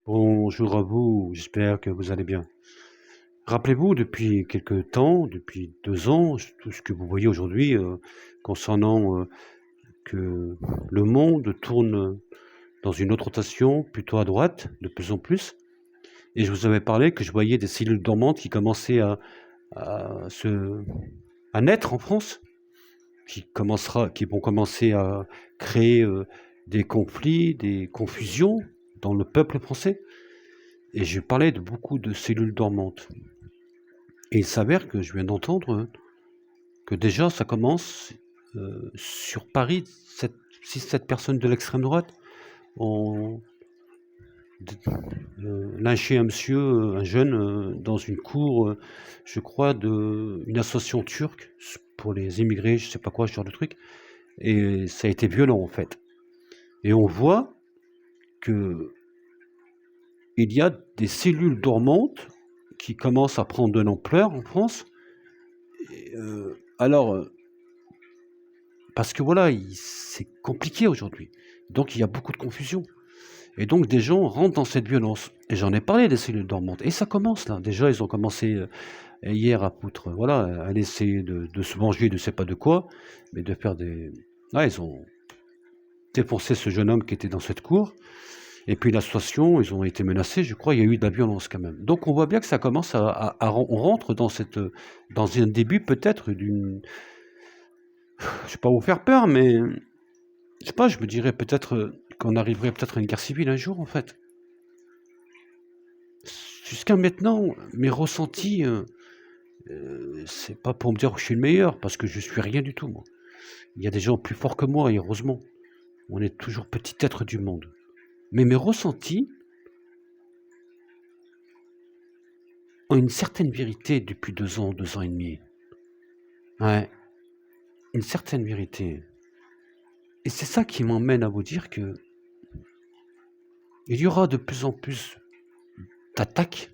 Bonjour à vous, j'espère que vous allez bien. Rappelez-vous, depuis quelque temps, depuis 2 ans, tout ce que vous voyez aujourd'hui, concernant, que le monde tourne dans une autre rotation, plutôt à droite, de plus en plus. Et je vous avais parlé que je voyais des cellules dormantes qui commençaient à se à naître en France, qui vont commencer à créer, des conflits, des confusions dans le peuple français. Et je parlais de beaucoup de cellules dormantes. Et il s'avère que je viens d'entendre que déjà ça commence, sur Paris, 6-7 personnes de l'extrême droite ont d lynché un monsieur, un jeune, dans une cour, je crois d'une association turque pour les immigrés, je sais pas quoi, ce genre de truc, et ça a été violent en fait. Et on voit qu'il y a des cellules dormantes qui commencent à prendre de l'ampleur en France. Et alors, parce que voilà, c'est compliqué aujourd'hui. Donc il y a beaucoup de confusion. Et donc des gens rentrent dans cette violence. Et j'en ai parlé des cellules dormantes. Et ça commence là. Déjà, ils ont commencé hier à foutre, voilà, à essayer de se venger de je sais pas de quoi, mais de faire des. Ah, ils ont défoncé ce jeune homme qui était dans cette cour. Et puis l'association, ils ont été menacés, je crois, il y a eu de la violence quand même. Donc on voit bien que ça commence on rentre dans dans un début peut-être d'une, je vais pas vous faire peur, mais je sais pas, je me dirais peut-être qu'on arriverait peut-être à une guerre civile un jour, en fait. Jusqu'à maintenant, mes ressentis, c'est pas pour me dire que je suis le meilleur, parce que je suis rien du tout, moi. Il y a des gens plus forts que moi, et heureusement. On est toujours petit être du monde. Mais mes ressentis ont une certaine vérité depuis 2 ans et demi. Ouais, une certaine vérité. Et c'est ça qui m'emmène à vous dire que il y aura de plus en plus d'attaques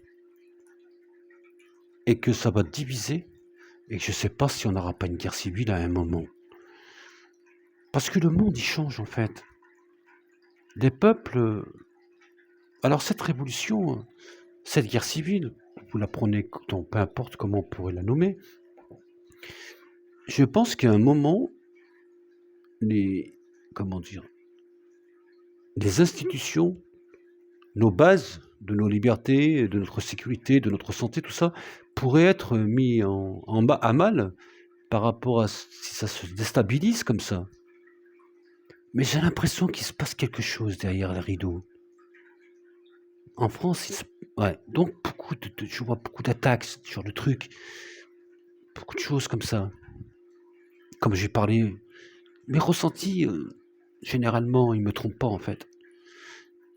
et que ça va diviser et que je sais pas si on n'aura pas une guerre civile à un moment. Parce que le monde il change en fait. Les peuples. Alors cette révolution, cette guerre civile, vous la prenez peu importe comment on pourrait la nommer, je pense qu'à un moment, comment dire, les institutions, nos bases de nos libertés, de notre sécurité, de notre santé, tout ça, pourrait être mis à mal par rapport à si ça se déstabilise comme ça. Mais j'ai l'impression qu'il se passe quelque chose derrière les rideaux. En France, ouais, donc je vois beaucoup d'attaques, ce genre de trucs, beaucoup de choses comme ça. Comme j'ai parlé, mes ressentis, généralement, ils me trompent pas en fait.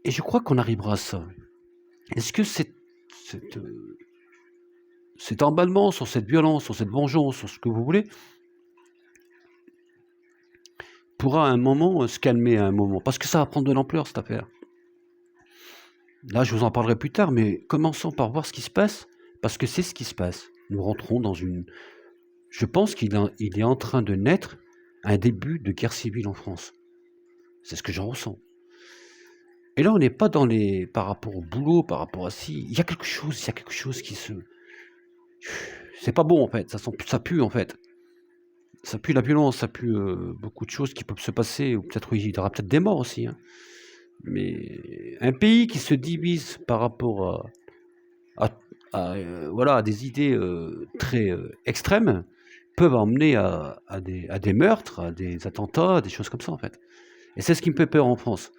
Et je crois qu'on arrivera à ça. Est-ce que cette, cet emballement sur cette violence, sur cette vengeance, sur ce que vous voulez, pourra à un moment se calmer à un moment? Parce que ça va prendre de l'ampleur cette affaire. Là, je vous en parlerai plus tard, mais commençons par voir ce qui se passe, parce que c'est ce qui se passe. Nous rentrons dans une. Je pense qu'il est en train de naître un début de guerre civile en France. C'est ce que j'en ressens. Et là, on n'est pas dans les. Par rapport au boulot, par rapport à si. Il y a quelque chose qui se. C'est pas bon en fait, ça pue en fait. Ça pue la violence, ça pue beaucoup de choses qui peuvent se passer, ou peut-être il y aura peut-être des morts aussi. Hein. Mais un pays qui se divise par rapport voilà, à des idées très extrêmes peuvent emmener à des meurtres, à des attentats, à des choses comme ça en fait. Et c'est ce qui me fait peur en France.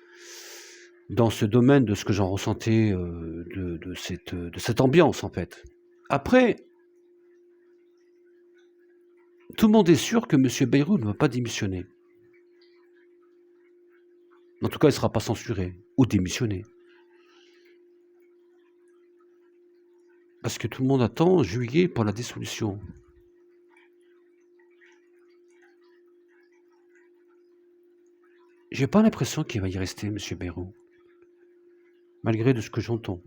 Dans ce domaine de ce que j'en ressentais, de cette ambiance en fait. Après, tout le monde est sûr que M. Bayrou ne va pas démissionner. En tout cas, il ne sera pas censuré ou démissionné. Parce que tout le monde attend juillet pour la dissolution. J'ai pas l'impression qu'il va y rester, M. Bayrou. Malgré de ce que j'entends.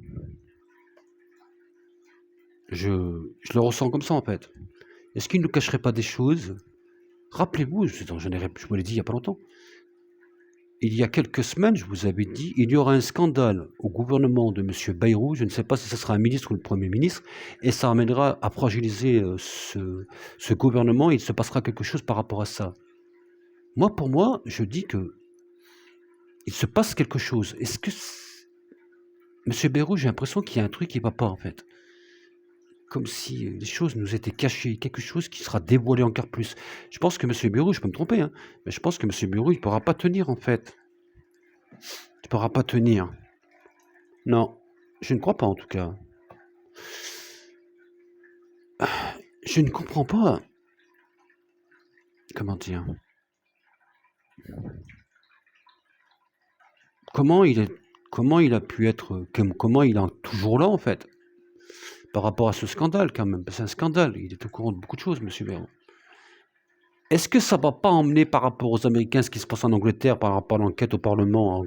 Je le ressens comme ça, en fait. Est-ce qu'il ne nous cacherait pas des choses? Rappelez-vous, je vous l'ai dit il n'y a pas longtemps, il y a quelques semaines, je vous avais dit, il y aura un scandale au gouvernement de M. Bayrou, je ne sais pas si ce sera un ministre ou le Premier ministre, et ça amènera à fragiliser ce gouvernement, et il se passera quelque chose par rapport à ça. Moi, pour moi, je dis que il se passe quelque chose. Est-ce que... M. Bayrou, j'ai l'impression qu'il y a un truc qui ne va pas, en fait. Comme si les choses nous étaient cachées, quelque chose qui sera dévoilé encore plus. Je pense que M. Bayrou, je peux me tromper, hein, mais je pense que M. Bayrou, il ne pourra pas tenir, en fait. Il ne pourra pas tenir. Non, je ne crois pas, en tout cas. Je ne comprends pas. Comment dire? Comment il a pu être... Comment il est toujours là, en fait? Par rapport à ce scandale, quand même. C'est un scandale. Il est au courant de beaucoup de choses, M. Bayrou. Est-ce que ça ne va pas emmener par rapport aux Américains ce qui se passe en Angleterre par rapport à l'enquête au Parlement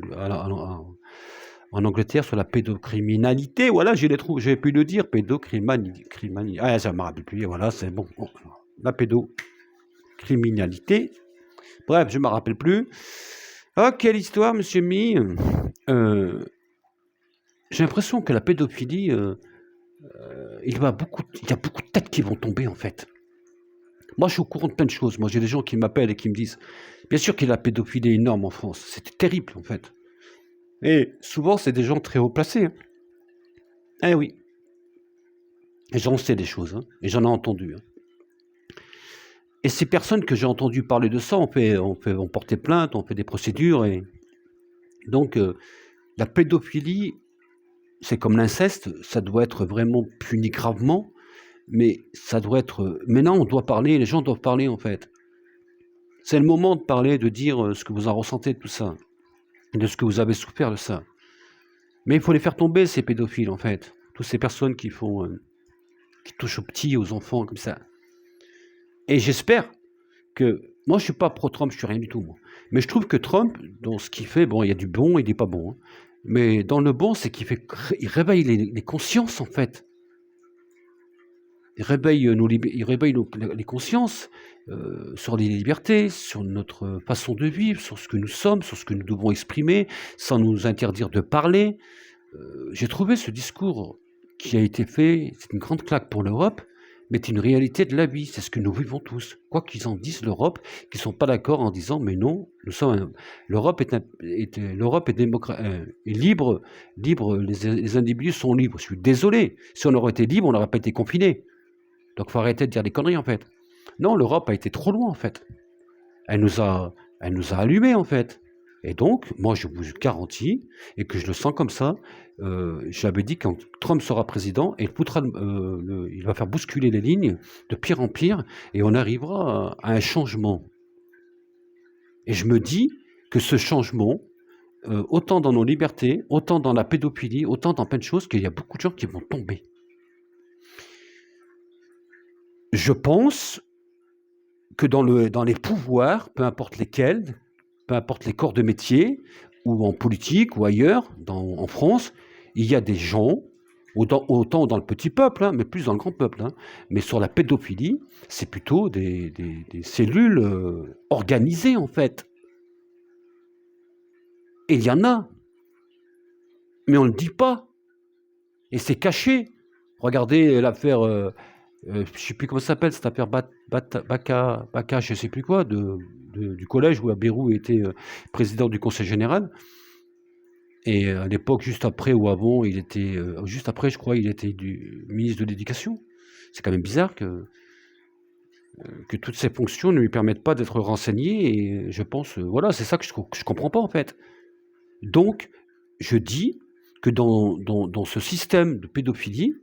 en Angleterre sur la pédocriminalité? Voilà, j'ai pu le dire, pédocriminalité. Ah, ça ne me rappelle plus, voilà, c'est bon. La pédocriminalité. Bref, je ne me rappelle plus. Oh, quelle histoire, monsieur Mi. J'ai l'impression que la pédophilie, il y a beaucoup de têtes qui vont tomber, en fait. Moi, je suis au courant de plein de choses. Moi, j'ai des gens qui m'appellent et qui me disent, bien sûr qu'il y a la pédophilie énorme en France. C'était terrible, en fait. Et souvent, c'est des gens très haut placés. Hein. Eh oui. Et j'en sais des choses. Hein. Et j'en ai entendu. Hein. Et ces personnes que j'ai entendu parler de ça, on portait plainte, on fait des procédures. Et donc, la pédophilie, c'est comme l'inceste, ça doit être vraiment puni gravement. Mais ça doit être... Maintenant, on doit parler, les gens doivent parler, en fait. C'est le moment de parler, de dire ce que vous en ressentez de tout ça, de ce que vous avez souffert de ça. Mais il faut les faire tomber, ces pédophiles, en fait. Toutes ces personnes qui touchent aux petits, aux enfants, comme ça. Et j'espère que... Moi, je ne suis pas pro-Trump, je ne suis rien du tout, moi. Mais je trouve que Trump, dans ce qu'il fait, bon, il y a du bon et du pas bon. Hein. Mais dans le bon, c'est qu'il réveille les consciences, en fait. Il réveille les consciences sur les libertés, sur notre façon de vivre, sur ce que nous sommes, sur ce que nous devons exprimer, sans nous interdire de parler. J'ai trouvé ce discours qui a été fait, c'est une grande claque pour l'Europe, mais c'est une réalité de la vie, c'est ce que nous vivons tous. Quoi qu'ils en disent l'Europe, qui ne sont pas d'accord en disant, mais non, l'Europe est libre, les individus sont libres. Je suis désolé, si on aurait été libre, on n'aurait pas été confinés. Donc, il faut arrêter de dire des conneries, en fait. Non, l'Europe a été trop loin, en fait. Elle nous a allumés, en fait. Et donc, moi, je vous garantis, et que je le sens comme ça, j'avais dit quand Trump sera président, il va faire bousculer les lignes de pire en pire, et on arrivera à un changement. Et je me dis que ce changement, autant dans nos libertés, autant dans la pédophilie, autant dans plein de choses, qu'il y a beaucoup de gens qui vont tomber. Je pense que dans les pouvoirs, peu importe lesquels, peu importe les corps de métier, ou en politique, ou ailleurs, en France, il y a des gens, autant dans le petit peuple, hein, mais plus dans le grand peuple, hein, mais sur la pédophilie, c'est plutôt des cellules organisées, en fait. Et il y en a, mais on ne le dit pas, et c'est caché. Regardez l'affaire... je ne sais plus comment ça s'appelle, cette affaire Baca, je ne sais plus quoi, du collège où Bayrou était président du conseil général. Et à l'époque, juste après ou avant, juste après, je crois, il était du ministre de l'Éducation. C'est quand même bizarre que toutes ces fonctions ne lui permettent pas d'être renseigné. Et je pense, voilà, c'est ça que je comprends pas, en fait. Donc, je dis que dans ce système de pédophilie,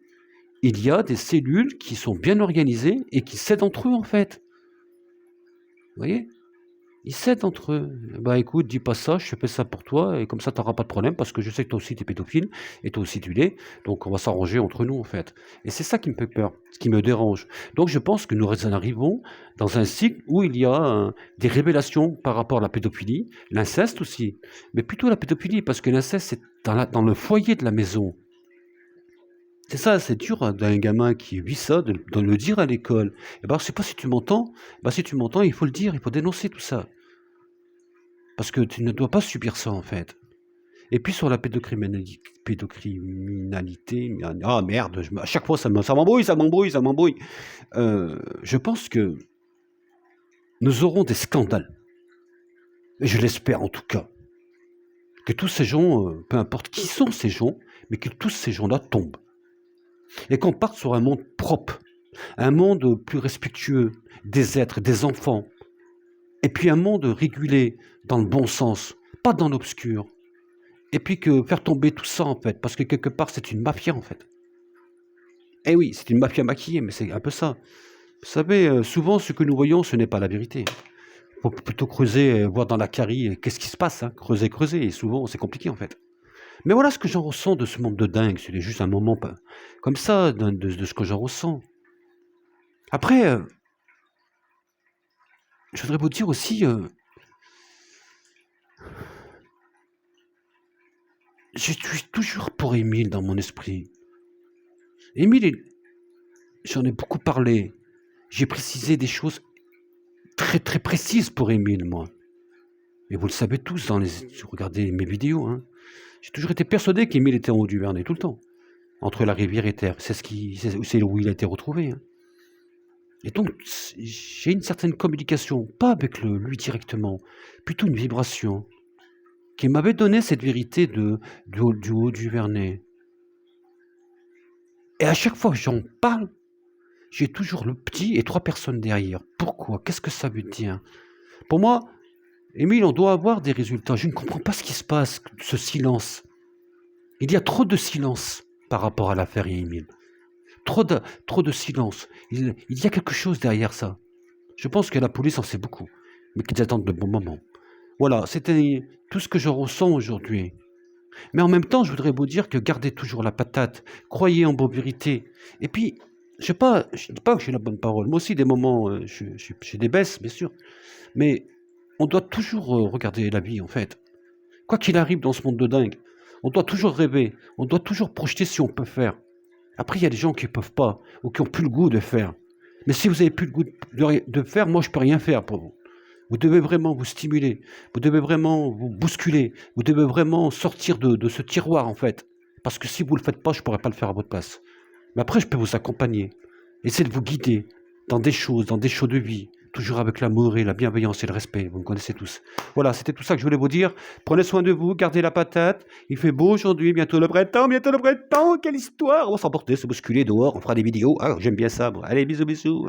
il y a des cellules qui sont bien organisées et qui s'aident entre eux, en fait. Vous voyez? Ils s'aident entre eux. Bah écoute, dis pas ça, je fais ça pour toi, et comme ça, tu n'auras pas de problème, parce que je sais que toi aussi, tu es pédophile, et toi aussi, tu l'es, donc on va s'arranger entre nous, en fait. Et c'est ça qui me fait peur, ce qui me dérange. Donc je pense que nous arrivons dans un cycle où il y a des révélations par rapport à la pédophilie, l'inceste aussi, mais plutôt la pédophilie, parce que l'inceste, c'est dans le foyer de la maison. C'est ça, c'est dur d'un gamin qui vit ça, de le dire à l'école. Et ben, je sais pas si tu m'entends. Si tu m'entends, il faut le dire, il faut dénoncer tout ça. Parce que tu ne dois pas subir ça, en fait. Et puis sur la pédocriminalité, ah merde, à chaque fois ça m'embrouille. Je pense que nous aurons des scandales. Et je l'espère en tout cas. Que tous ces gens, peu importe qui sont ces gens, mais que tous ces gens-là tombent. Et qu'on parte sur un monde propre, un monde plus respectueux des êtres, des enfants. Et puis un monde régulé dans le bon sens, pas dans l'obscur. Et puis que faire tomber tout ça en fait, parce que quelque part c'est une mafia en fait. Eh oui, c'est une mafia maquillée, mais c'est un peu ça. Vous savez, souvent ce que nous voyons, ce n'est pas la vérité. Il faut plutôt creuser, voir dans la carie, qu'est-ce qui se passe, hein, creuser, et souvent c'est compliqué en fait. Mais voilà ce que j'en ressens de ce monde de dingue, c'est juste un moment comme ça, de ce que j'en ressens. Après, je voudrais vous dire aussi, je suis toujours pour Émile dans mon esprit. Émile, j'en ai beaucoup parlé. J'ai précisé des choses très très précises pour Émile, moi. Et vous le savez tous, si vous regardez mes vidéos, hein. J'ai toujours été persuadé qu'Émile était en haut du Vernet, tout le temps. Entre la rivière et terre. C'est où il a été retrouvé. Hein. Et donc, j'ai une certaine communication, pas avec lui directement, plutôt une vibration, qui m'avait donné cette vérité du haut du Vernet. Et à chaque fois que j'en parle, j'ai toujours le petit et 3 personnes derrière. Pourquoi? Qu'est-ce que ça veut dire? Pour moi, Émile, on doit avoir des résultats. Je ne comprends pas ce qui se passe, ce silence. Il y a trop de silence par rapport à l'affaire Émile. Trop de silence. Il y a quelque chose derrière ça. Je pense que la police en sait beaucoup, mais qu'ils attendent le bon moment. Voilà, c'était tout ce que je ressens aujourd'hui. Mais en même temps, je voudrais vous dire que gardez toujours la patate, croyez en vos vérités. Et puis, je ne dis pas que j'ai la bonne parole. Moi aussi, des moments, j'ai des baisses, bien sûr. Mais on doit toujours regarder la vie, en fait. Quoi qu'il arrive dans ce monde de dingue, on doit toujours rêver, on doit toujours projeter si on peut faire. Après, il y a des gens qui ne peuvent pas, ou qui n'ont plus le goût de faire. Mais si vous n'avez plus le goût de faire, moi, je ne peux rien faire pour vous. Vous devez vraiment vous stimuler, vous devez vraiment vous bousculer, vous devez vraiment sortir de ce tiroir, en fait. Parce que si vous ne le faites pas, je ne pourrai pas le faire à votre place. Mais après, je peux vous accompagner, essayer de vous guider dans des choses de vie, toujours avec l'amour et la bienveillance et le respect, vous me connaissez tous. Voilà, c'était tout ça que je voulais vous dire. Prenez soin de vous, gardez la patate. Il fait beau aujourd'hui, bientôt le printemps, quelle histoire. On va s'emporter, se bousculer dehors, on fera des vidéos. Ah, j'aime bien ça. Bon, allez, bisous, bisous.